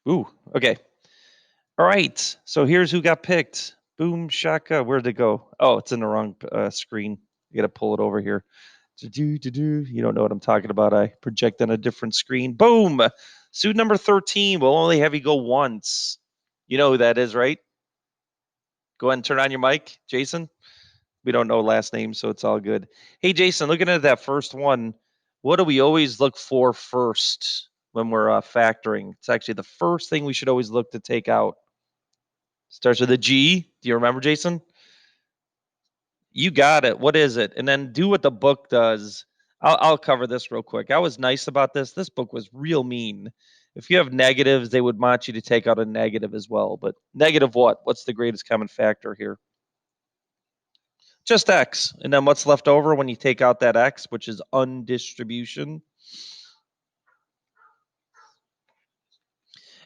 Ooh, okay. All right. So here's who got picked. Boom shaka. Where'd it go? Oh, it's in the wrong screen. You got to pull it over here. Do. You don't know what I'm talking about. I project on a different screen. Boom. Suit number 13. We'll only have you go once. You know who that is, right? Go ahead and turn on your mic, Jason. We don't know last name, so it's all good. Hey, Jason, looking at that first one, what do we always look for first when we're factoring? It's actually the first thing we should always look to take out. Starts with a G. Do you remember, Jason? You got it. What is it? And then do what the book does. I'll cover this real quick. I was nice about this. This book was real mean. If you have negatives, they would want you to take out a negative as well. But negative what? What's the greatest common factor here? Just X. And then what's left over when you take out that X, which is undistribution?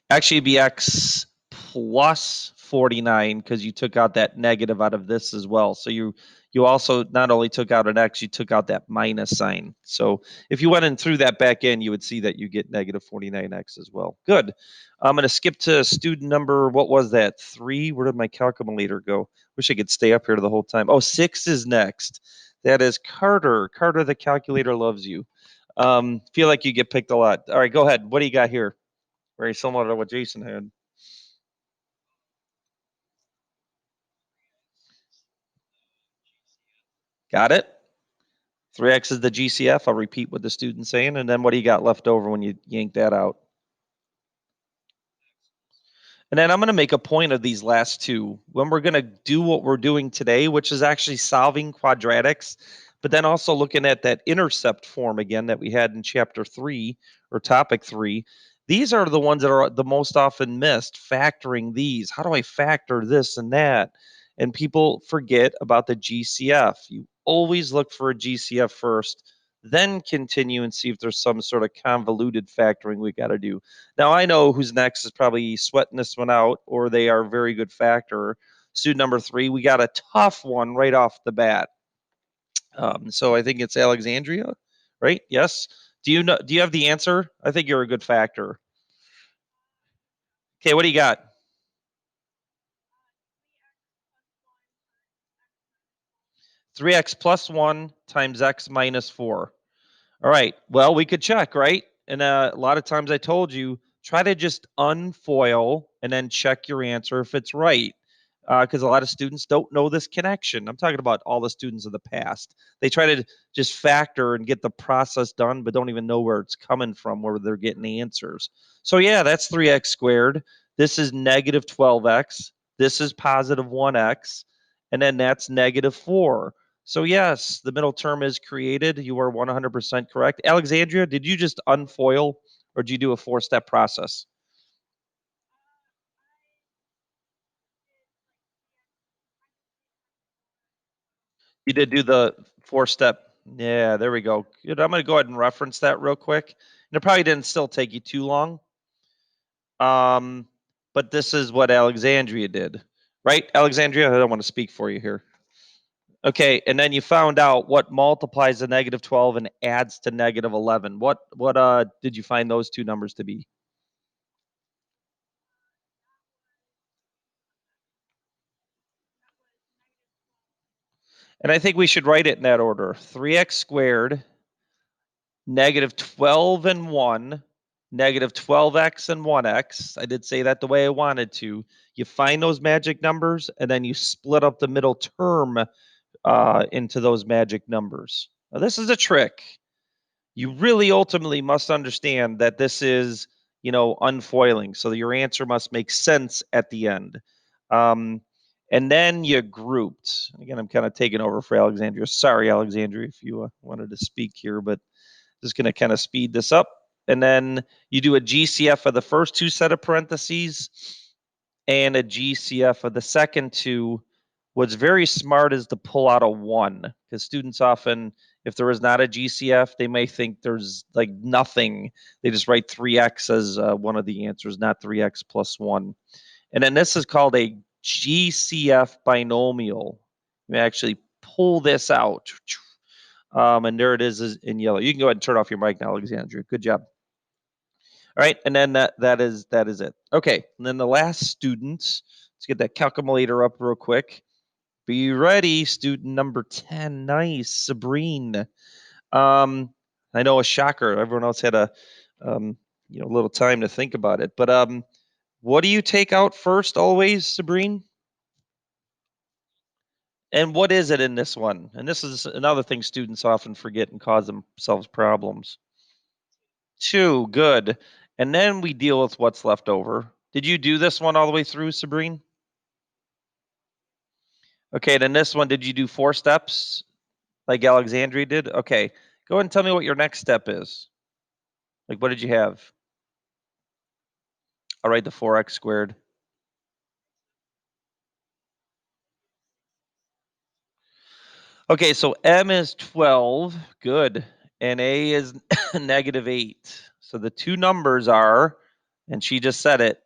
Actually, it'd be X plus 49 because you took out that negative out of this as well. So you also not only took out an X, you took out that minus sign. So if you went and threw that back in, you would see that you get negative 49X as well. Good. I'm going to skip to student number, what was that? 3? Where did my calculator go? Wish I could stay up here the whole time. Oh, 6 is next. That is Carter. Carter, the calculator loves you. Feel like you get picked a lot. All right, go ahead. What do you got here? Very similar to what Jason had. Got it? 3x is the GCF. I'll repeat what the student's saying. And then what do you got left over when you yank that out? And then I'm going to make a point of these last two when we're going to do what we're doing today, which is actually solving quadratics, but then also looking at that intercept form again that we had in chapter 3 or topic 3. These are the ones that are the most often missed, factoring these. How do I factor this and that? And people forget about the GCF. You always look for a GCF first, then continue and see if there's some sort of convoluted factoring we got to do. Now I know who's next is probably sweating this one out, or they are a very good factor. Student number 3, we got a tough one right off the bat. So I think it's Alexandria, right? Yes. Do you know? Do you have the answer? I think you're a good factor. Okay, what do you got? 3x plus 1 times x minus 4. All right. Well, we could check, right? And a lot of times I told you, try to just unfoil and then check your answer if it's right. Because a lot of students don't know this connection. I'm talking about all the students of the past. They try to just factor and get the process done, but don't even know where it's coming from, where they're getting the answers. So, yeah, that's 3x squared. This is negative 12x. This is positive 1x. And then that's negative 4. So yes, the middle term is created. You are 100% correct. Alexandria, did you just unfoil or did you do a 4-step process? You did do the 4-step. Yeah, there we go. Good. I'm going to go ahead and reference that real quick. And it probably didn't still take you too long. Um, but this is what Alexandria did, right? Alexandria, I don't want to speak for you here. Okay, and then you found out what multiplies to negative 12 and adds to negative 11. What did you find those two numbers to be? And I think we should write it in that order. 3x squared, negative 12 and 1, negative 12x and 1x. I did say that the way I wanted to. You find those magic numbers, and then you split up the middle term into those magic numbers. Now, this is a trick. You really ultimately must understand that this is, unfoiling. So your answer must make sense at the end. Um, and then you grouped. Again, I'm kind of taking over for Alexandria. Sorry, Alexandria, if you wanted to speak here, but just going to kind of speed this up. And then you do a GCF of the first two set of parentheses and a GCF of the second two. What's very smart is to pull out a 1 because students often, if there is not a GCF, they may think there's like nothing. They just write 3x as one of the answers, not 3x plus 1. And then this is called a GCF binomial. You actually pull this out. And there it is in yellow. You can go ahead and turn off your mic now, Alexandria. Good job. All right, and then that is it. Okay, and then the last student. Let's get that calculator up real quick. Be ready, student number 10. Nice, Sabrine. I know a shocker. Everyone else had a little time to think about it. But what do you take out first always, Sabrine? And what is it in this one? And this is another thing students often forget and cause themselves problems. 2, good. And then we deal with what's left over. Did you do this one all the way through, Sabrine? Okay, then this one, did you do 4 steps like Alexandria did? Okay, go ahead and tell me what your next step is. Like, what did you have? All right, the 4x squared. Okay, so M is 12, good, and A is -8. So the two numbers are, and she just said it,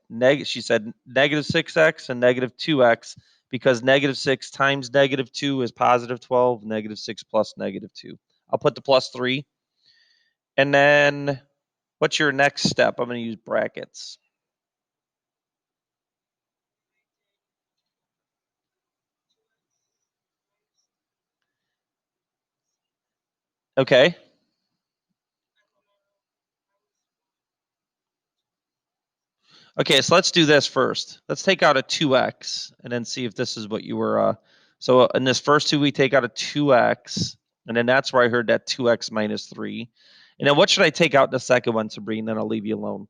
she said -6x and -2x, because -6 times -2 is +12, -6 plus -2. I'll put the +3. And then what's your next step? I'm going to use brackets. Okay. Okay, so let's do this first. Let's take out a 2x and then see if this is what you were. So in this first two, we take out a 2x, and then that's where I heard that 2x minus 3. And then what should I take out in the second one, Sabrine? Then I'll leave you alone.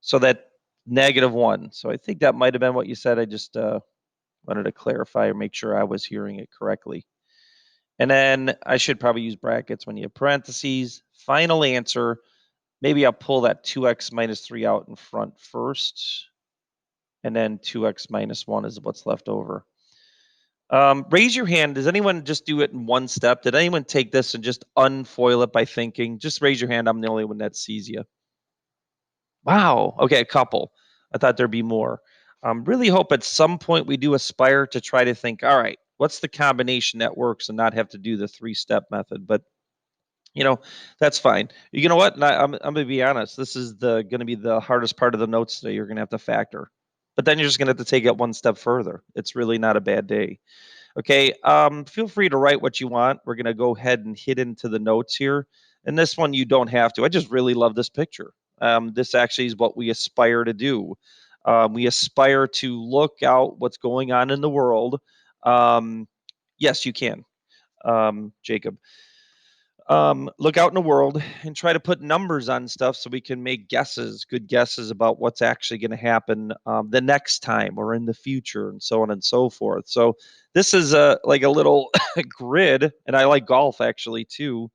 So that -1. So I think that might have been what you said. I just wanted to clarify or make sure I was hearing it correctly. And then I should probably use brackets when you have parentheses. Final answer. Maybe I'll pull that 2x minus 3 out in front first. And then 2x minus 1 is what's left over. Raise your hand. Does anyone just do it in one step? Did anyone take this and just unfoil it by thinking? Just raise your hand. I'm the only one that sees you. Wow. Okay, a couple. I thought there'd be more. Really hope at some point we do aspire to try to think, all right, what's the combination that works and not have to do the 3-step method? But that's fine. You know what? I'm going to be honest. This is going to be the hardest part of the notes today. You're going to have to factor, but then you're just going to have to take it one step further. It's really not a bad day. Okay. Feel free to write what you want. We're going to go ahead and hit into the notes here. And this one, you don't have to. I just really love this picture. This actually is what we aspire to do. We aspire to look out what's going on in the world. Yes, you can, Jacob. Look out in the world and try to put numbers on stuff so we can make good guesses about what's actually going to happen the next time or in the future, and so on and so forth. So this is like a little grid, and I like golf actually too,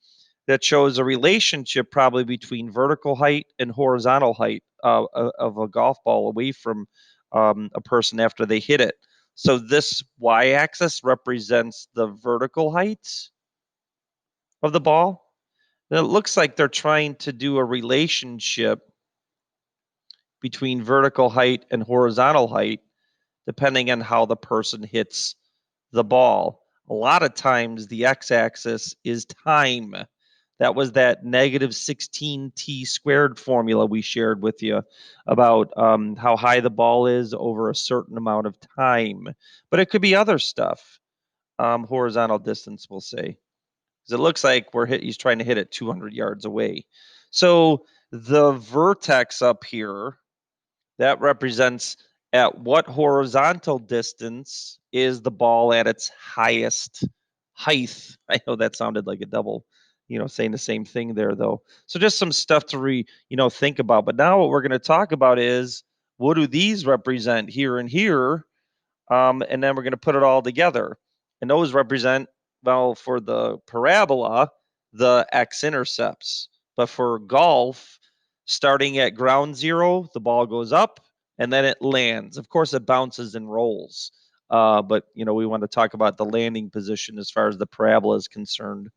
that shows a relationship probably between vertical height and horizontal height of a golf ball away from a person after they hit it. So this y-axis represents the vertical height of the ball. And it looks like they're trying to do a relationship between vertical height and horizontal height, depending on how the person hits the ball. A lot of times, the x axis is time. That was that -16t squared formula we shared with you about how high the ball is over a certain amount of time. But it could be other stuff. Horizontal distance, we'll say. Because it looks like he's trying to hit it 200 yards away. So the vertex up here, that represents at what horizontal distance is the ball at its highest height. I know that sounded like a double, saying the same thing there though. So just some stuff to think about. But now what we're going to talk about is, what do these represent here and here? And then we're going to put it all together. And those represent, well, for the parabola, the x-intercepts. But for golf, starting at ground zero, the ball goes up and then it lands. Of course, it bounces and rolls. But, we want to talk about the landing position as far as the parabola is concerned.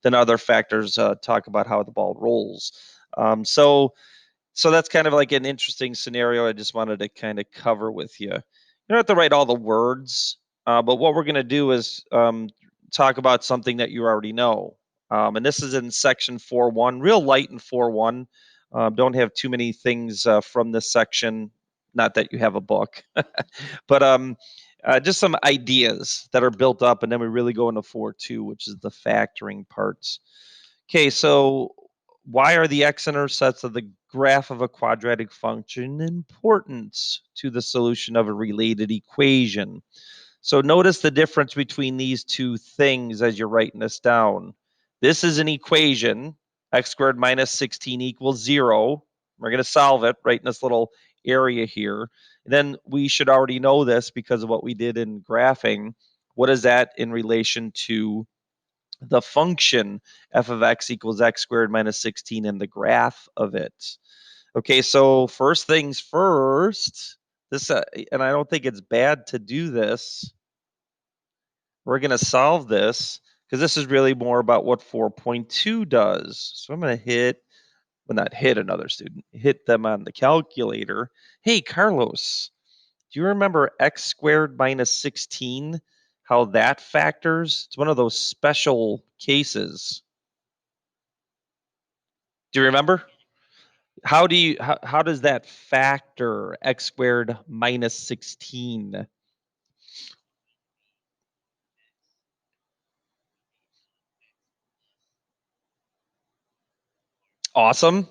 Then other factors talk about how the ball rolls. So that's kind of like an interesting scenario I just wanted to kind of cover with you. You don't have to write all the words, but what we're going to do is talk about something that you already know. And this is in section 4.1, real light in 4.1. Don't have too many things from this section. Not that you have a book, but just some ideas that are built up, and then we really go into 4.2, which is the factoring parts. Okay, so why are the x-intercepts of the graph of a quadratic function important to the solution of a related equation? So notice the difference between these two things as you're writing this down. This is an equation, x squared minus 16 equals 0. We're going to solve it right in this little area here. And then we should already know this because of what we did in graphing. What is that in relation to the function f of x equals x squared minus 16 and the graph of it? Okay, so first things first, this, and I don't think it's bad to do this. We're going to solve this because this is really more about what 4.2 does. So I'm going to hit, well, not hit another student, hit them on the calculator. Hey, Carlos, do you remember x squared minus 16? How that factors? It's one of those special cases. Do you remember? How does that factor x squared minus 16? Awesome.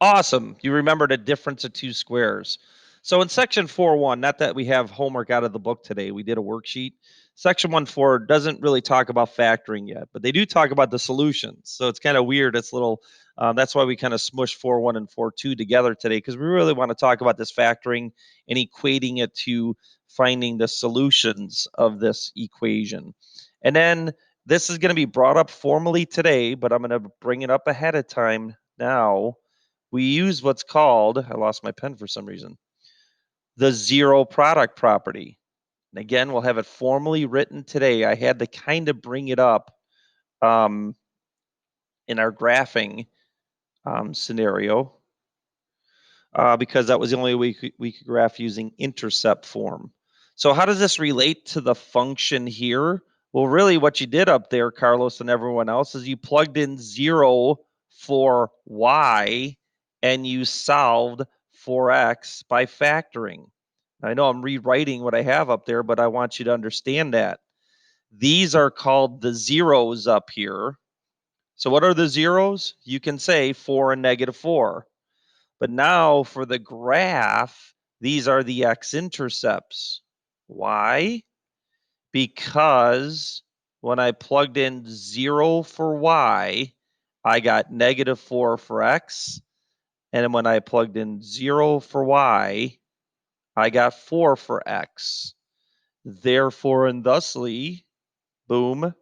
Awesome. You remembered a difference of two squares. So in section 4.1, not that we have homework out of the book today, we did a worksheet. Section 1.4 doesn't really talk about factoring yet, but they do talk about the solutions. So it's kind of weird. It's little, that's why we kind of smushed 4.1 and 4.2 together today, because we really want to talk about this factoring and equating it to finding the solutions of this equation. And then this is going to be brought up formally today, but I'm going to bring it up ahead of time now. We use what's called, I lost my pen for some reason, the zero product property. And again, we'll have it formally written today. I had to kind of bring it up in our graphing scenario because that was the only way we could graph using intercept form. So how does this relate to the function here? Well, really what you did up there, Carlos and everyone else, is you plugged in 0 for y and you solved for x by factoring. I know I'm rewriting what I have up there, but I want you to understand that. These are called the zeros up here. So what are the zeros? You can say 4 and negative 4. But now for the graph, these are the x-intercepts. Why? Because when I plugged in 0 for y, I got negative 4 for x. And when I plugged in 0 for y, I got 4 for x. Therefore and thusly, boom,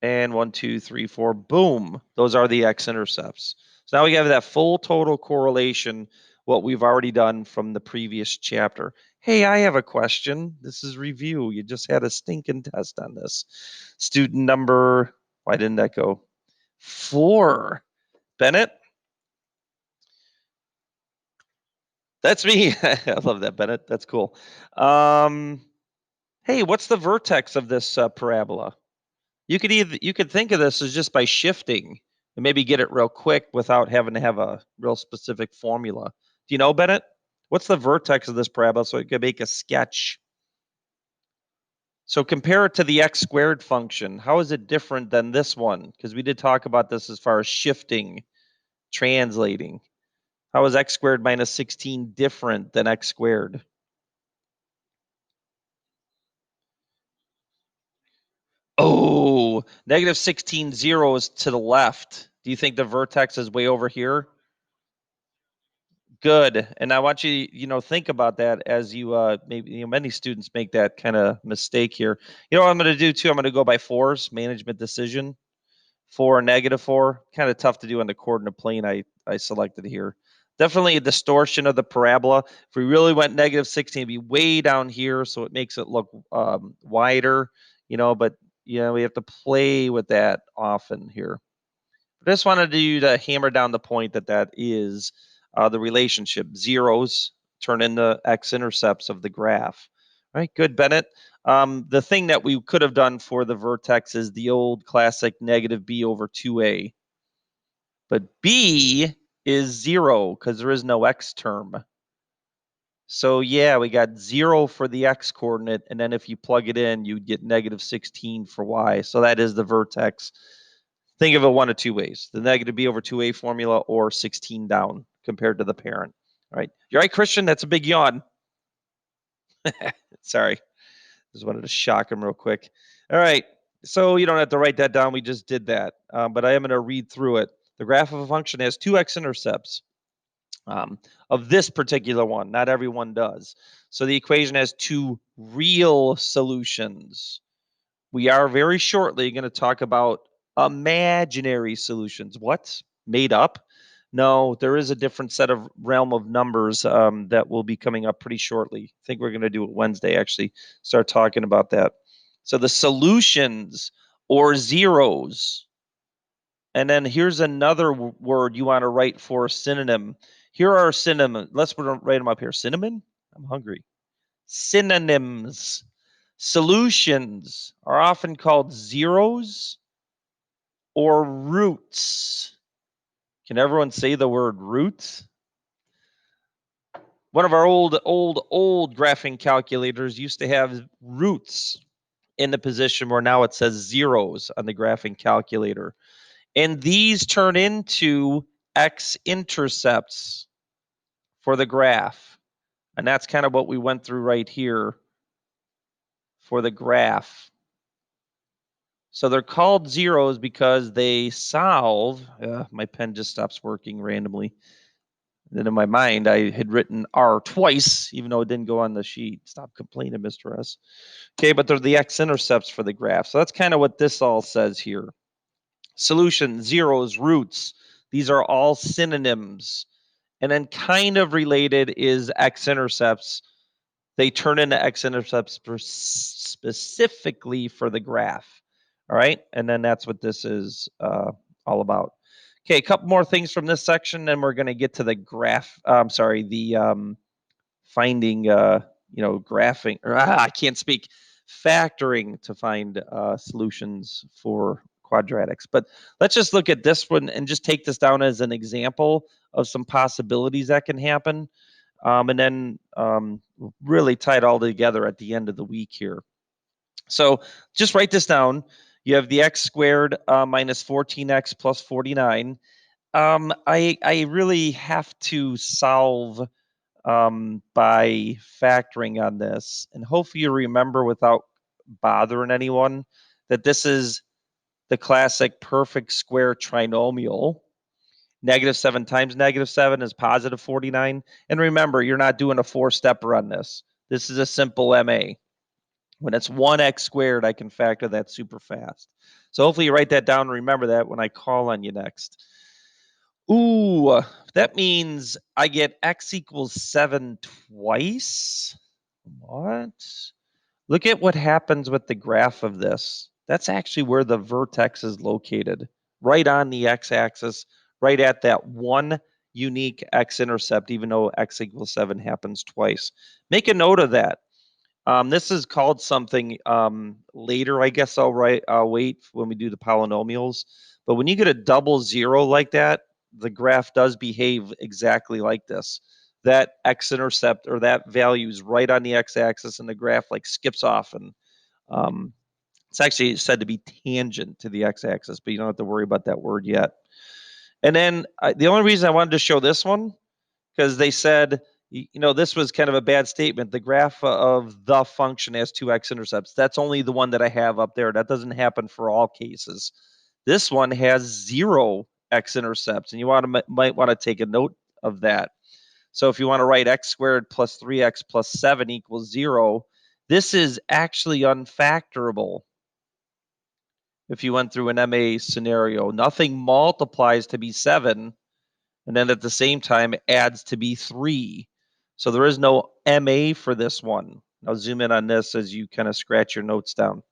and 1, 2, 3, 4, boom. Those are the x-intercepts. So now we have that full total correlation, what we've already done from the previous chapter. Hey, I have a question. This is review. You just had a stinking test on this. Student number, why didn't that go? 4. Bennett? That's me. I love that, Bennett. That's cool. Hey, what's the vertex of this parabola? You could think of this as just by shifting and maybe get it real quick without having to have a real specific formula. Do you know, Bennett? What's the vertex of this parabola so you can make a sketch? So compare it to the x squared function. How is it different than this one? Because we did talk about this as far as shifting, translating. How is x squared minus 16 different than x squared? Oh, negative 16 zeros to the left. Do you think the vertex is way over here? Good. And I want you, think about that as you maybe many students make that kind of mistake here. You know what I'm going to do too? I'm going to go by fours, management decision. 4 and negative 4. Kind of tough to do on the coordinate plane I selected here. Definitely a distortion of the parabola. If we really went negative 16, it'd be way down here, so it makes it look wider, but we have to play with that often here. I just wanted you to hammer down the point that is the relationship. Zeros turn into x-intercepts of the graph. All right, good, Bennett. The thing that we could have done for the vertex is the old classic negative b over 2a. But b is 0 because there is no x term. So yeah, we got 0 for the x coordinate, and then if you plug it in, you'd get negative 16 for y. So that is the vertex. Think of it one of two ways: the negative b over 2a formula, or 16 down compared to the parent. All right, you're right, Christian. That's a big yawn. Sorry, just wanted to shock him real quick. All right, so you don't have to write that down. We just did that, but I am going to read through it. The graph of a function has two x-intercepts. Of this particular one. Not everyone does. So the equation has two real solutions. We are very shortly going to talk about imaginary solutions. What? Made up? No, there is a different set of realm of numbers that will be coming up pretty shortly. I think we're going to do it Wednesday, actually, start talking about that. So the solutions, or zeros. And then here's another word you want to write for a synonym. Here are synonyms. Let's write them up here. Cinnamon? I'm hungry. Synonyms. Solutions are often called zeros or roots. Can everyone say the word roots? One of our old graphing calculators used to have roots in the position where now it says zeros on the graphing calculator. And these turn into x-intercepts for the graph. And that's kind of what we went through right here for the graph. So they're called zeros because they solve, my pen just stops working randomly. And then in my mind, I had written R twice, even though it didn't go on the sheet. Stop complaining, Mr. S. Okay, but they're the x-intercepts for the graph. So that's kind of what this all says here. Solution, zeros, roots. These are all synonyms. And then kind of related is x-intercepts. They turn into x-intercepts specifically for the graph. All right, and then that's what this is all about. Okay, a couple more things from this section, then we're going to get to the graph. I'm sorry, the finding, graphing, or I can't speak, factoring to find solutions for quadratics. But let's just look at this one and just take this down as an example of some possibilities that can happen. And then really tie it all together at the end of the week here. So just write this down. You have the x squared minus 14x plus 49. I really have to solve by factoring on this. And hopefully you remember without bothering anyone that this is the classic perfect square trinomial. Negative 7 times negative 7 is positive 49. And remember, you're not doing a four-stepper on this. This is a simple MA. When it's 1x squared, I can factor that super fast. So hopefully you write that down and remember that when I call on you next. Ooh, that means I get x equals 7 twice. What? Look at what happens with the graph of this. That's actually where the vertex is located, right on the x-axis, right at that one unique x-intercept, even though x equals 7 happens twice. Make a note of that. This is called something later, I guess I'll wait when we do the polynomials. But when you get a double zero like that, the graph does behave exactly like this. That x-intercept or that value is right on the x-axis, and the graph like skips off, and it's actually said to be tangent to the x-axis, but you don't have to worry about that word yet. And then the only reason I wanted to show this one, because they said, this was kind of a bad statement. The graph of the function has two x-intercepts. That's only the one that I have up there. That doesn't happen for all cases. This one has 0 x-intercepts, and you might want to take a note of that. So if you want to write x squared plus 3x plus 7 equals 0, this is actually unfactorable. If you went through an MA scenario, nothing multiplies to be 7, and then at the same time adds to be 3. So there is no MA for this one. I'll zoom in on this as you kind of scratch your notes down.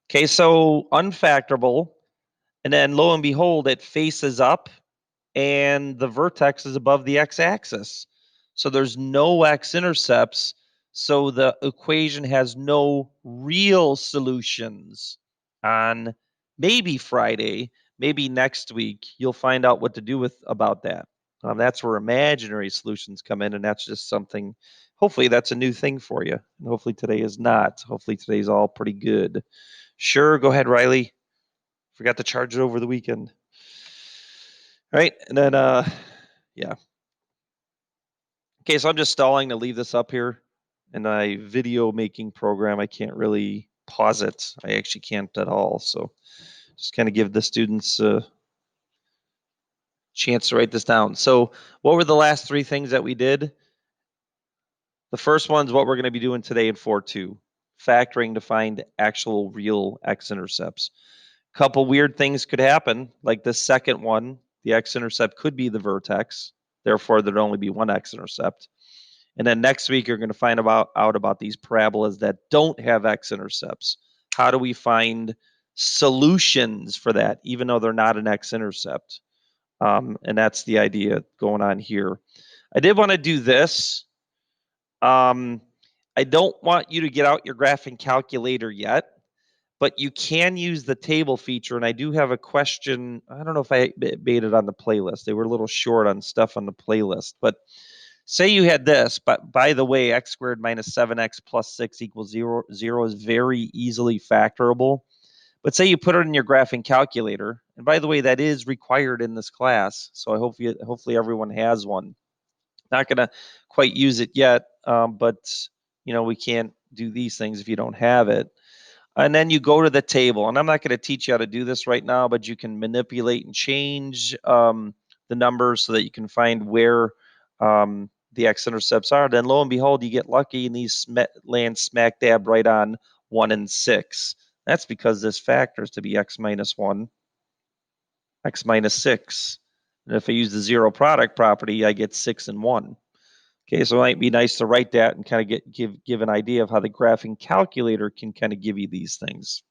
Okay, so unfactorable, and then lo and behold, it faces up, and the vertex is above the x-axis. So there's no x-intercepts, so the equation has no real solutions on maybe Friday, maybe next week you'll find out what to do about that. That's where imaginary solutions come in, and that's just something, hopefully that's a new thing for you. And hopefully today is not. Hopefully today's all pretty good. Sure, go ahead, Riley. Forgot to charge it over the weekend. All right, and then yeah. Okay, so I'm just stalling to leave this up here. In my video making program, I can't really pause it. I actually can't at all. So just kind of give the students a chance to write this down. So what were the last three things that we did? The first one's what we're going to be doing today in 4.2, factoring to find actual real x-intercepts. Couple weird things could happen, like the second one, the x-intercept could be the vertex, therefore there'd only be one x-intercept. And then next week, you're going to find out about these parabolas that don't have x-intercepts. How do we find solutions for that, even though they're not an x-intercept? And that's the idea going on here. I did want to do this. I don't want you to get out your graphing calculator yet, but you can use the table feature. And I do have a question. I don't know if I made it on the playlist. They were a little short on stuff on the playlist, but say you had this, but by the way, x squared minus 7x plus 6 equals 0. 0 is very easily factorable. But say you put it in your graphing calculator, and by the way, that is required in this class. So I hope hopefully everyone has one. Not going to quite use it yet, but we can't do these things if you don't have it. And then you go to the table, and I'm not going to teach you how to do this right now, but you can manipulate and change the numbers so that you can find where the x-intercepts are. Then lo and behold, you get lucky, and these land smack dab right on 1 and 6. That's because this factors to be x minus 1, x minus 6. And if I use the zero product property, I get 6 and 1. Okay, so it might be nice to write that and kind of give an idea of how the graphing calculator can kind of give you these things.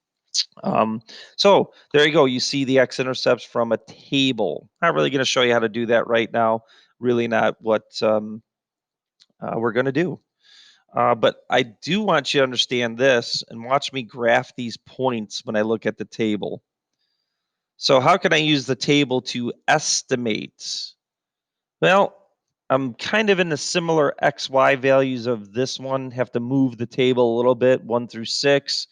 So there you go. You see the x-intercepts from a table. Not really going to show you how to do that right now. Really not what we're going to do. But I do want you to understand this and watch me graph these points when I look at the table. So how can I use the table to estimate? Well, I'm kind of in the similar XY values of this one. Have to move the table a little bit, 1 through 6.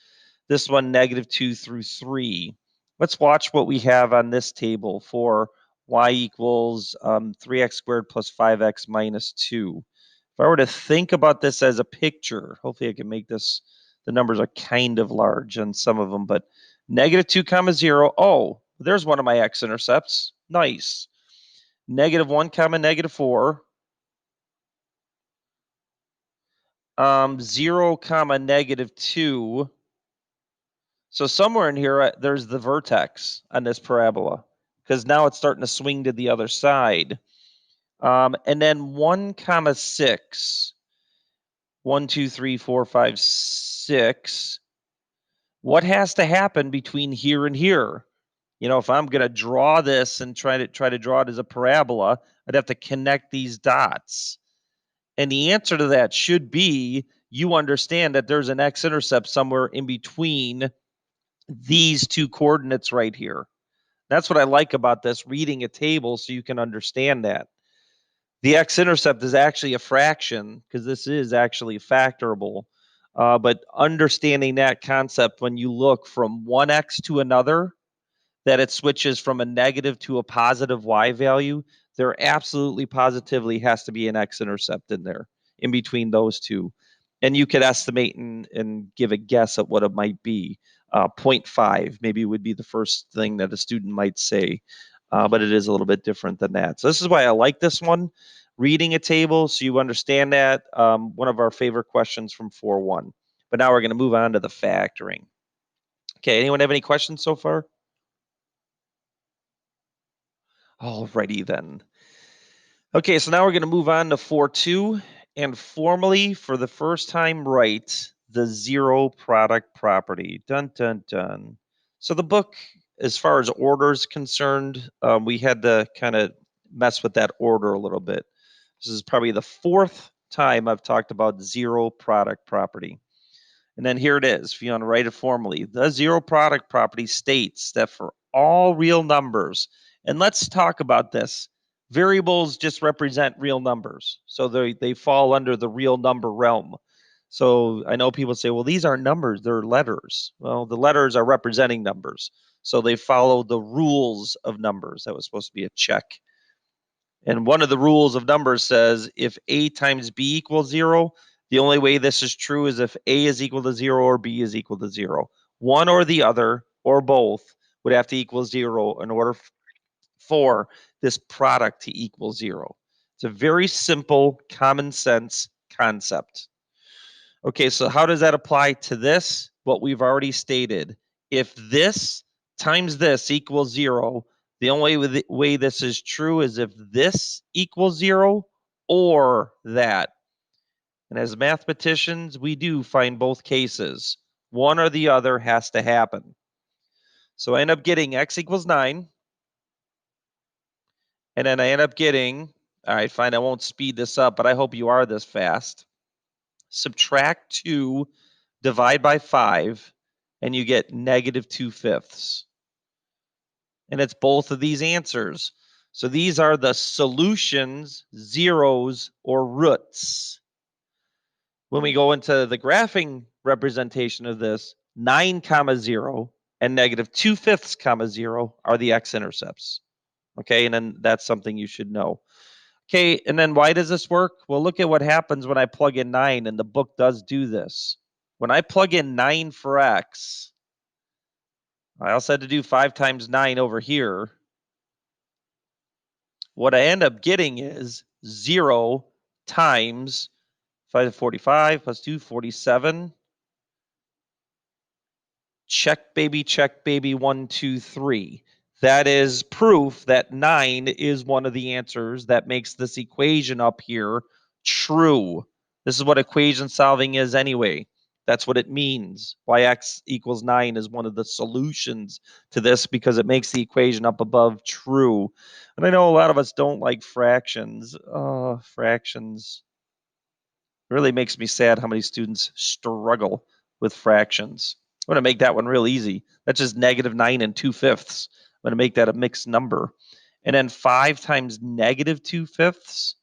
This one, -2 through 3. Let's watch what we have on this table for y equals 3x squared plus 5x minus 2. If I were to think about this as a picture, hopefully I can make this, the numbers are kind of large on some of them, but -2 comma 0. Oh, there's one of my x-intercepts. Nice. -1 comma -4. 0 comma -2. So somewhere in here, there's the vertex on this parabola, because now it's starting to swing to the other side. And then 1 comma 6. 1, 2, 3, 4, 5, 6. What has to happen between here and here? If I'm going to draw this and try to draw it as a parabola, I'd have to connect these dots. And the answer to that should be, you understand that there's an x-intercept somewhere in between these two coordinates right here. That's what I like about this, reading a table so you can understand that. The x-intercept is actually a fraction, because this is actually factorable. But understanding that concept when you look from one x to another, that it switches from a negative to a positive y value, there absolutely positively has to be an x-intercept in there, in between those two. And you could estimate and give a guess at what it might be. 0.5 maybe would be the first thing that a student might say, but it is a little bit different than that. So this is why I like this one, reading a table so you understand that. One of our favorite questions from 4.1. But now we're going to move on to the factoring. Okay, anyone have any questions so far? Alrighty then. Okay, so now we're going to move on to 4.2 and formally, for the first time, write the zero product property. Dun, dun, dun. So the book, as far as order is concerned, we had to kind of mess with that order a little bit. This is probably the fourth time I've talked about zero product property. And then here it is. If you want to write it formally, the zero product property states that for all real numbers. And let's talk about this. Variables just represent real numbers. So they fall under the real number realm. So I know people say, well, these aren't numbers, they're letters. Well, the letters are representing numbers. So they follow the rules of numbers. That was supposed to be a check. And one of the rules of numbers says if A times B equals 0, the only way this is true is if A is equal to 0 or B is equal to 0. One or the other or both would have to equal 0 in order for this product to equal 0. It's a very simple, common sense concept. Okay, so how does that apply to this? What we've already stated. If this times this equals 0, the only way this is true is if this equals 0 or that. And as mathematicians, we do find both cases. One or the other has to happen. So I end up getting x equals 9. And then I end up getting, all right, fine, I won't speed this up, but I hope you are this fast. Subtract 2, divide by 5, and you get negative 2/5. And it's both of these answers. So these are the solutions, zeros, or roots. When we go into the graphing representation of this, 9, 0 and negative 2/5, 0 are the x-intercepts. Okay, and then that's something you should know. Okay, and then why does this work? Well, look at what happens when I plug in 9, and the book does do this. When I plug in 9 for x, I also had to do 5 times 9 over here. What I end up getting is 0 times 5 to 45 plus 2, 47. Check, baby, 1, 2, 3. That is proof that 9 is one of the answers that makes this equation up here true. This is what equation solving is anyway. That's what it means. Why x equals 9 is one of the solutions to this because it makes the equation up above true. And I know a lot of us don't like fractions. Fractions. It really makes me sad how many students struggle with fractions. I'm going to make that one real easy. That's just negative 9 2/5. I'm going to make that a mixed number. And then 5 times negative 2/5.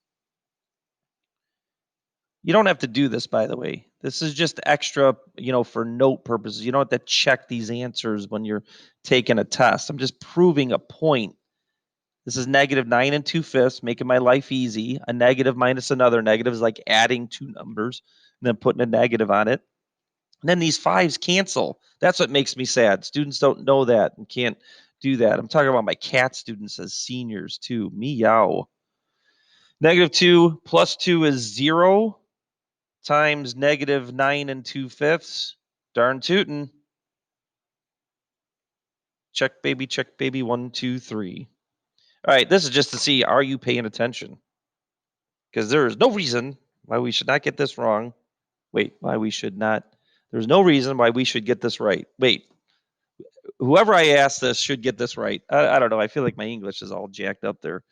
You don't have to do this, by the way. This is just extra, for note purposes. You don't have to check these answers when you're taking a test. I'm just proving a point. This is negative 9 2/5, making my life easy. A negative minus another negative is like adding two numbers and then putting a negative on it. And then these 5s cancel. That's what makes me sad. Students don't know that and can't do that. I'm talking about my CAT students as seniors too. Meow. Negative 2 plus 2 is 0 times negative 9 2/5. Darn tootin'. Check, baby, 1, 2, 3. All right, this is just to see, are you paying attention? Because there is no reason why we should not get this wrong. Wait, why we should not. There's no reason why we should get this right. Wait, whoever I ask this should get this right. I don't know. I feel like my English is all jacked up there.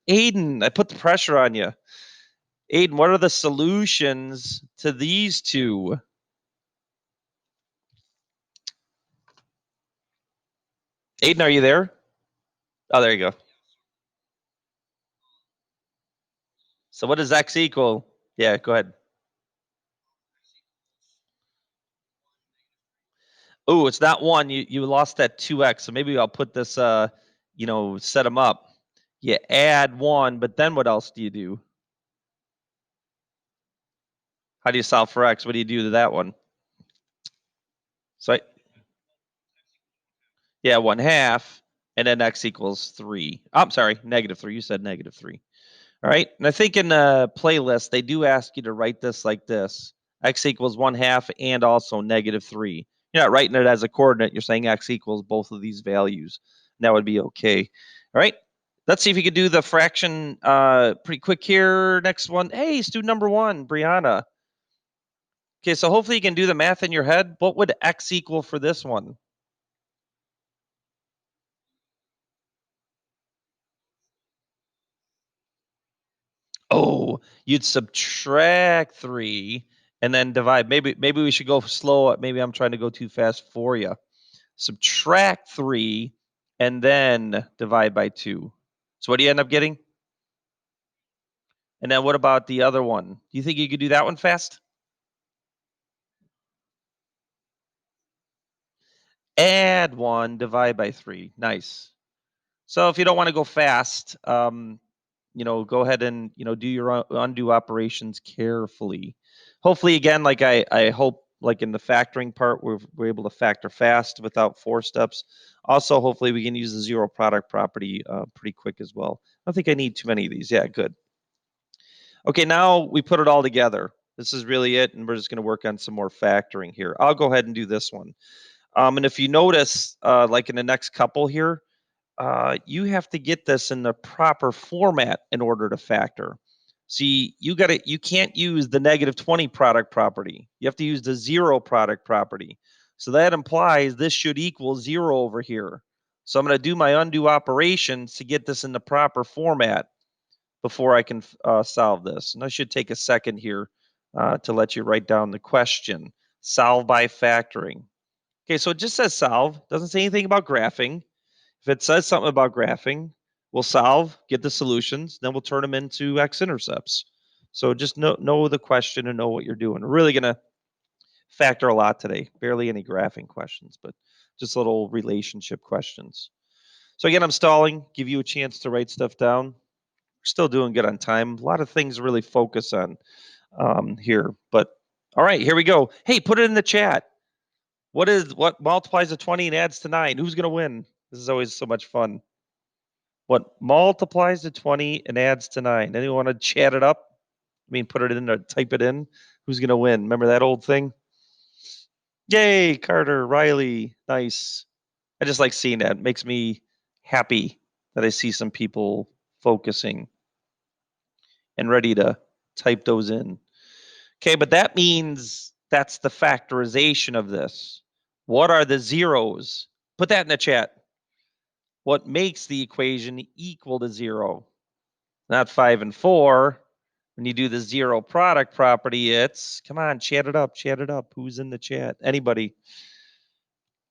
Aiden, I put the pressure on you. Aiden, what are the solutions to these two? Aiden, are you there? Oh, there you go. So what does x equal? Yeah, go ahead. Oh, it's not 1. You lost that 2x. So maybe I'll put this, set them up. You add 1, but then what else do you do? How do you solve for x? What do you do to that one? So, yeah, 1/2, and then x equals 3. Oh, I'm sorry, negative 3. You said negative 3. All right. And I think in the playlist, they do ask you to write this like this. X equals 1/2 and also negative 3. You're not writing it as a coordinate. You're saying x equals both of these values. And that would be okay. All right. Let's see if you can do the fraction pretty quick here. Next one. Hey, student number 1, Brianna. Okay, so hopefully you can do the math in your head. What would x equal for this one? Oh, you'd subtract 3 and then divide. Maybe we should go slow. Maybe I'm trying to go too fast for you. Subtract 3 and then divide by 2. So what do you end up getting? And then what about the other one? Do you think you could do that one fast? Add 1, divide by 3. Nice. So if you don't want to go fast, go ahead and, do your undo operations carefully. Hopefully, again, like I hope, like in the factoring part, we're able to factor fast without 4 steps. Also, hopefully we can use the zero product property pretty quick as well. I don't think I need too many of these. Yeah, good. Okay, now we put it all together. This is really it, and we're just going to work on some more factoring here. I'll go ahead and do this one. And if you notice, like in the next couple here, you have to get this in the proper format in order to factor. See, you can't use the -20 product property. You have to use the 0 product property. So that implies this should equal 0 over here. So I'm going to do my undo operations to get this in the proper format before I can solve this. And I should take a second here to let you write down the question. Solve by factoring. Okay, so it just says solve. Doesn't say anything about graphing. If it says something about graphing, we'll solve, get the solutions, then we'll turn them into x-intercepts. So just know the question and know what you're doing. We're really going to factor a lot today. Barely any graphing questions, but just little relationship questions. So again, I'm stalling, give you a chance to write stuff down. We're still doing good on time. A lot of things to really focus on here. But all right, here we go. Hey, put it in the chat. What multiplies to 20 and adds to 9? Who's going to win? This is always so much fun. What multiplies to 20 and adds to 9? Anyone want to chat it up? I mean, put it in or type it in. Who's going to win? Remember that old thing? Yay, Carter, Riley. Nice. I just like seeing that. It makes me happy that I see some people focusing and ready to type those in. Okay, but that means that's the factorization of this. What are the zeros? Put that in the chat. What makes the equation equal to 0? Not 5 and 4. When you do the zero product property, it's, come on, chat it up, chat it up. Who's in the chat? Anybody?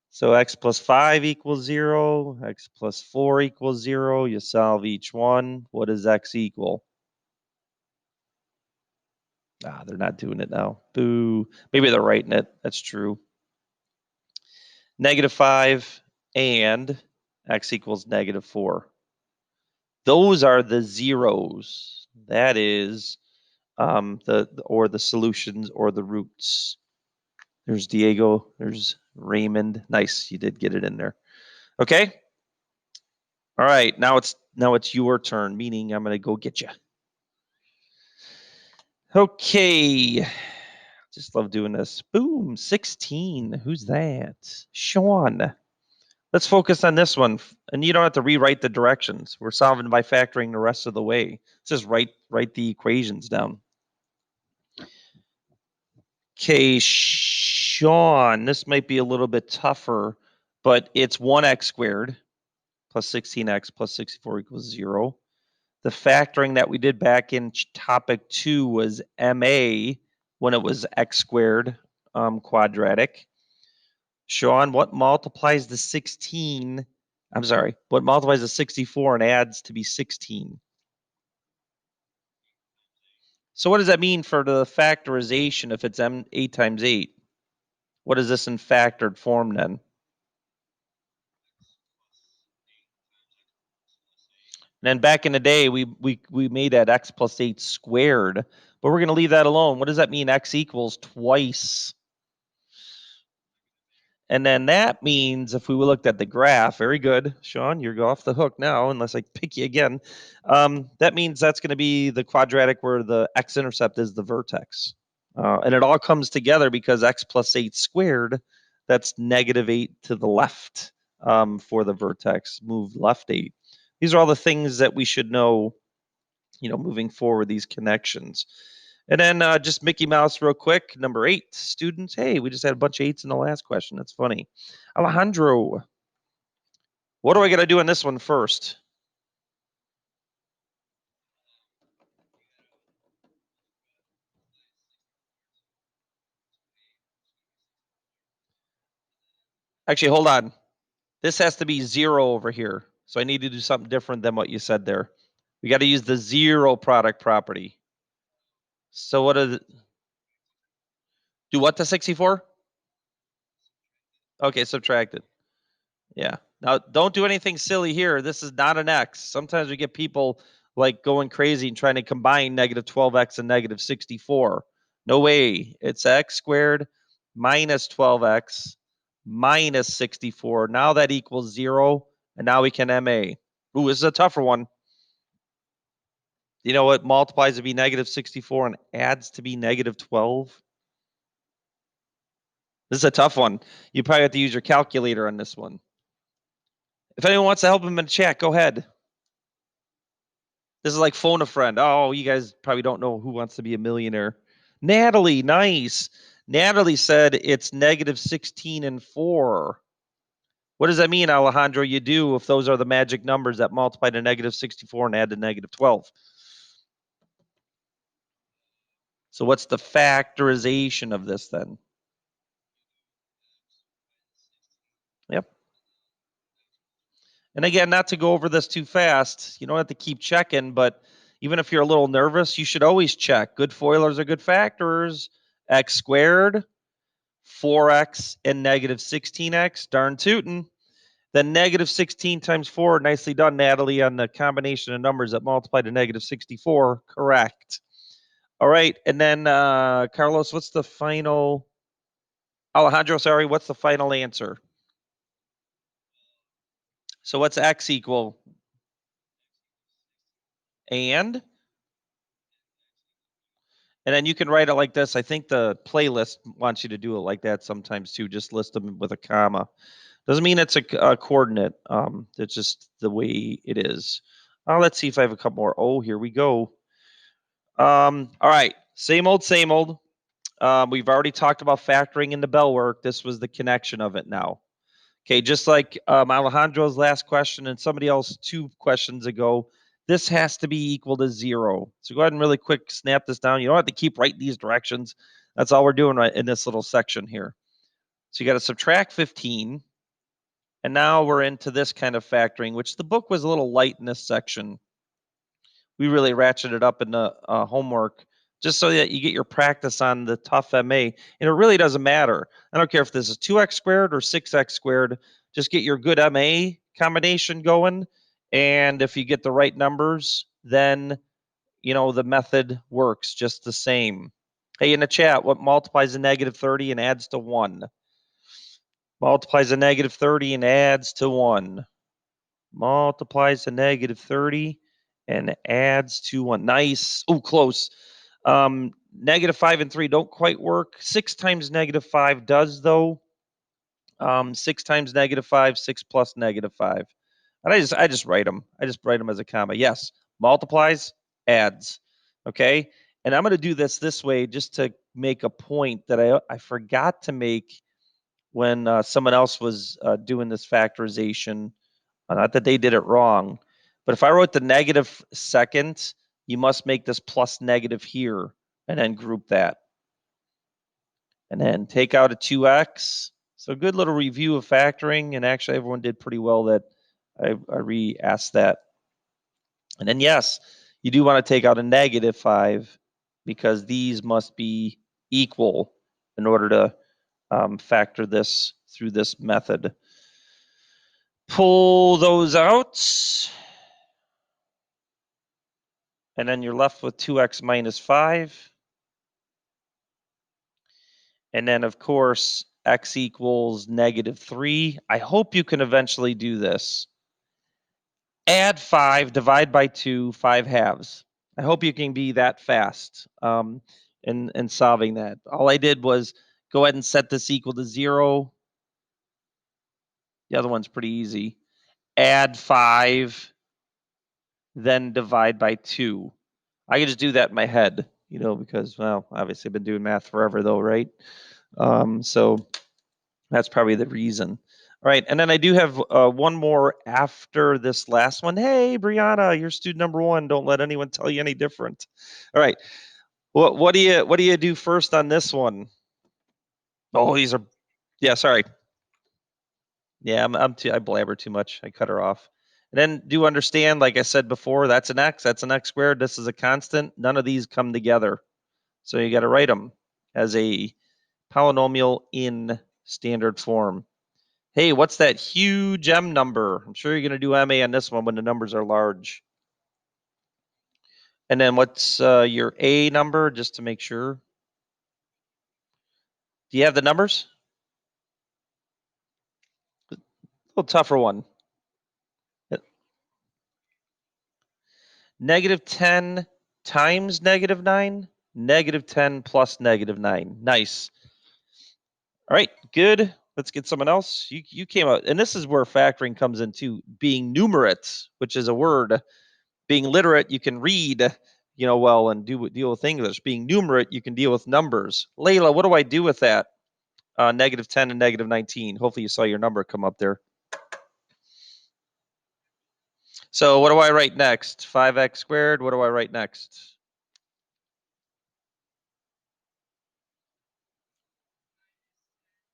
So x plus 5 equals 0, x plus 4 equals 0. You solve each one. What does x equal? They're not doing it now. Boo. Maybe they're writing it. That's true. -5 and x equals -4. Those are the zeros. That is the solutions or the roots. There's Diego. There's Raymond. Nice, you did get it in there. Okay. All right. Now it's your turn. Meaning I'm gonna go get you. Okay. Just love doing this. Boom. 16. Who's that? Sean. Let's focus on this one, and you don't have to rewrite the directions. We're solving by factoring the rest of the way. Just write the equations down. Okay, Sean, this might be a little bit tougher, but it's 1x squared plus 16x plus 64 equals 0. The factoring that we did back in topic 2 was MA when it was x squared quadratic. Sean, what multiplies the 16? I'm sorry, what multiplies the 64 and adds to be 16? So what does that mean for the factorization if it's 8 times 8? What is this in factored form then? And then back in the day, we made that x plus 8 squared, but we're going to leave that alone. What does that mean? X equals twice. And then that means if we looked at the graph, very good, Sean, you're off the hook now, unless I pick you again. That means that's going to be the quadratic where the x-intercept is the vertex. And it all comes together because x plus 8 squared, that's -8 to the left for the vertex, move left 8. These are all the things that we should know, moving forward, these connections. And then just Mickey Mouse real quick, number 8, students. Hey, we just had a bunch of 8s in the last question. That's funny. Alejandro, what do I got to do on this one first? Actually, hold on. This has to be 0 over here. So I need to do something different than what you said there. We got to use the 0 product property. So what are the... Do what to 64? Okay, subtract it. Yeah. Now, don't do anything silly here. This is not an X. Sometimes we get people like going crazy and trying to combine negative 12x and negative 64. No way. It's x squared minus 12x minus 64. Now that equals 0, and now we can MA. Ooh, this is a tougher one. You know what multiplies to be negative 64 and adds to be negative 12? This is a tough one. You probably have to use your calculator on this one. If anyone wants to help him in chat, go ahead. This is like phone a friend. Oh, you guys probably don't know Who Wants to Be a Millionaire. Natalie, nice. Natalie said it's negative 16 and 4. What does that mean, Alejandro? You do if those are the magic numbers that multiply to negative 64 and add to negative 12. So what's the factorization of this then? Yep. And again, not to go over this too fast, you don't have to keep checking, but even if you're a little nervous, you should always check. Good FOILers are good factors. X squared, 4x, and negative 16x. Darn tootin'. Then negative 16 times 4. Nicely done, Natalie, on the combination of numbers that multiply to negative 64. Correct. All right. And then, Carlos, what's the final? Alejandro, sorry, what's the final answer? So what's x equal? And then you can write it like this. I think the playlist wants you to do it like that sometimes too. Just list them with a comma. Doesn't mean it's a coordinate. It's just the way it is. Let's see if I have a couple more. Oh, here we go. All right. Same old, same old. We've already talked about factoring into bell work. This was the connection of it now. Okay, just like Alejandro's last question and somebody else 2 questions ago, this has to be equal to 0. So go ahead and really quick snap this down. You don't have to keep writing these directions. That's all we're doing right in this little section here. So you got to subtract 15. And now we're into this kind of factoring, which the book was a little light in this section. We really ratcheted up in the homework just so that you get your practice on the tough MA. And it really doesn't matter. I don't care if this is 2x squared or 6x squared. Just get your good MA combination going. And if you get the right numbers, then, the method works just the same. Hey, in the chat, what multiplies a negative 30 and adds to 1? Multiplies a negative 30 and adds to 1. Multiplies a negative 30 and adds to 1. Nice. Oh, close. Negative 5 and 3 don't quite work. 6 times negative 5 does, though. 6 times negative 5, 6 plus negative 5. And I just write them. I just write them as a comma. Yes, multiplies, adds. Okay. And I'm going to do this way just to make a point that I forgot to make when someone else was doing this factorization. Not that they did it wrong, but if I wrote the negative second, you must make this plus negative here and then group that. And then take out a 2x. So a good little review of factoring, and actually everyone did pretty well that I re-asked that. And then yes, you do want to take out a negative 5 because these must be equal in order to factor this through this method. Pull those out. And then you're left with 2x minus 5. And then, of course, x equals negative 3. I hope you can eventually do this. Add 5, divide by 2, 5 halves. I hope you can be that fast in solving that. All I did was go ahead and set this equal to 0. The other one's pretty easy. Add 5, then divide by 2. I can just do that in my head, because, well, obviously I've been doing math forever though, right? So that's probably the reason. All right, and then I do have one more after this last one. Hey, Brianna, you're student number 1. Don't let anyone tell you any different. All right, what do you do first on this one? Oh, these are, yeah, sorry. Yeah, I blabber too much. I cut her off. And then do understand, like I said before, that's an x squared. This is a constant. None of these come together. So you got to write them as a polynomial in standard form. Hey, what's that huge M number? I'm sure you're going to do MA on this one when the numbers are large. And then what's your A number, just to make sure? Do you have the numbers? A little tougher one. -10 times -9, -10 plus -9. Nice. All right, good. Let's get someone else. You came out, and this is where factoring comes into being numerate, which is a word. Being literate, you can read, well, and deal with English. Being numerate, you can deal with numbers. Layla, what do I do with that? -10 and -19. Hopefully you saw your number come up there. So what do I write next? 5x squared. What do I write next?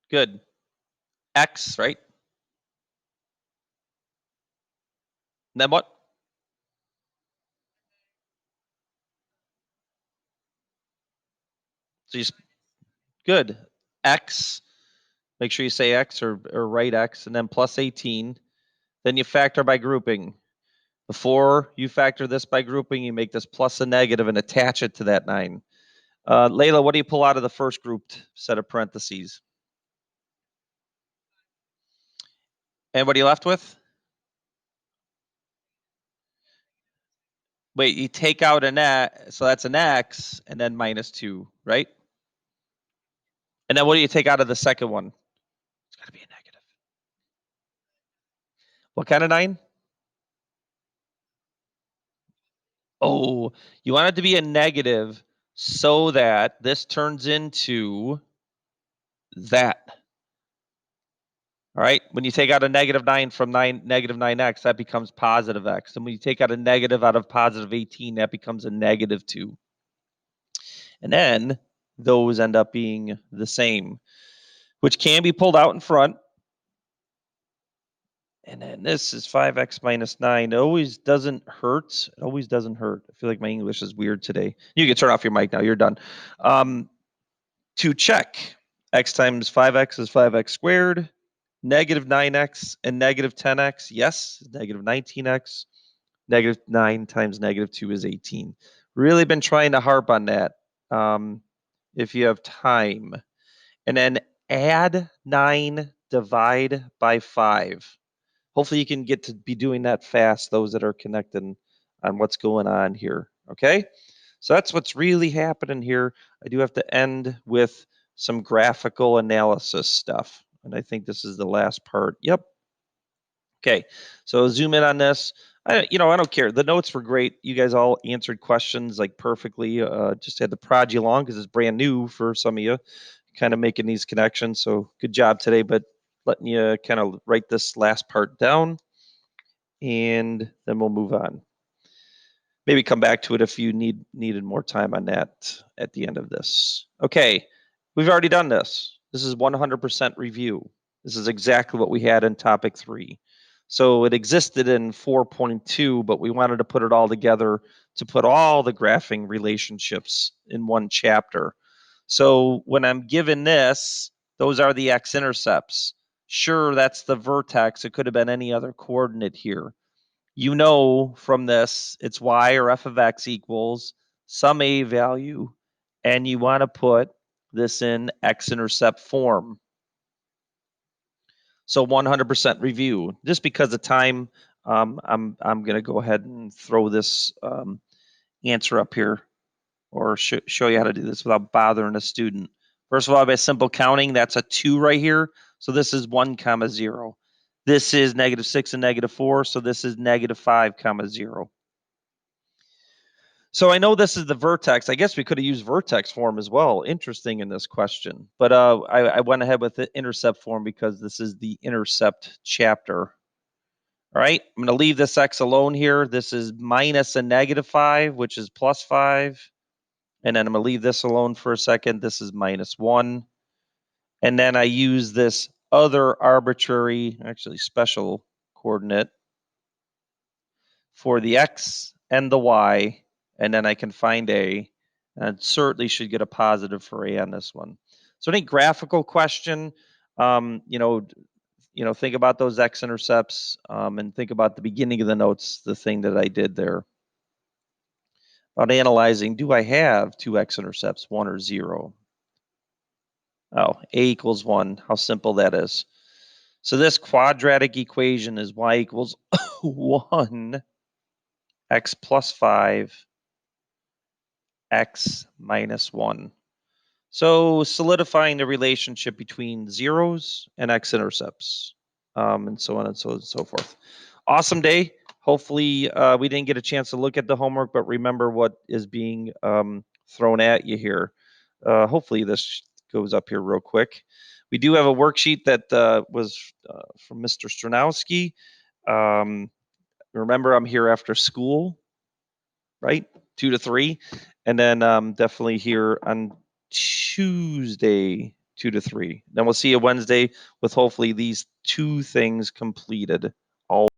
Good. X, right? And then what? So you good. X. Make sure you say X or write X, and then plus 18. Then you factor by grouping. Before you factor this by grouping, you make this plus a negative and attach it to that 9. Layla, what do you pull out of the first grouped set of parentheses? And what are you left with? Wait, you take out an X, so that's an X, and then -2, right? And then what do you take out of the second one? It's got to be a negative. What kind of 9? Oh, you want it to be a negative so that this turns into that. All right. When you take out a -9 from -9x, that becomes positive x. And when you take out a negative out of positive 18, that becomes a -2. And then those end up being the same, which can be pulled out in front. And then this is 5x minus 9. It always doesn't hurt. It always doesn't hurt. I feel like my English is weird today. You can turn off your mic now. You're done. To check, x times 5x is 5x squared. -9x and -10x, yes. -19x. -9 times -2 is 18. Really been trying to harp on that. If you have time. And then add 9, divide by 5. Hopefully you can get to be doing that fast, those that are connected on what's going on here. Okay? So that's what's really happening here. I do have to end with some graphical analysis stuff. And I think this is the last part. Yep. Okay. So zoom in on this. I don't care. The notes were great. You guys all answered questions like perfectly. Just had to prod you along because it's brand new for some of you, kind of making these connections. So good job today, but letting you kind of write this last part down, and then we'll move on. Maybe come back to it if you needed more time on that at the end of this. Okay, we've already done this. This is 100% review. This is exactly what we had in topic 3. So it existed in 4.2, but we wanted to put it all together to put all the graphing relationships in one chapter. So when I'm given this, those are the x-intercepts. Sure, that's the vertex. It could have been any other coordinate here. You know from this, it's y or f of x equals some a value, and you want to put this in x-intercept form. So 100% review. Just because of time, I'm going to go ahead and throw this answer up here, or show you how to do this without bothering a student. First of all, by simple counting, that's a 2 right here. So this is 1, 0. This is -6 and -4, so this is -5, 0. So I know this is the vertex. I guess we could have used vertex form as well. Interesting in this question. But I went ahead with the intercept form because this is the intercept chapter. All right, I'm going to leave this x alone here. This is minus a -5, which is +5. And then I'm going to leave this alone for a second. This is -1. And then I use this other arbitrary, actually special coordinate for the x and the y, and then I can find a, and it certainly should get a positive for a on this one. So any graphical question, think about those x-intercepts and think about the beginning of the notes, the thing that I did there. About analyzing, do I have two x-intercepts, 1 or 0? Oh, a equals 1, how simple that is. So this quadratic equation is y equals 1, x plus 5, x minus 1. So solidifying the relationship between zeros and x-intercepts, and so on and so forth. Awesome day. Hopefully we didn't get a chance to look at the homework, but remember what is being thrown at you here. Hopefully this goes up here real quick. We do have a worksheet that was from Mr. Stranowski. Remember, I'm here after school, right? 2 to 3. And then definitely here on Tuesday, 2 to 3. Then we'll see you Wednesday with hopefully these 2 things completed. All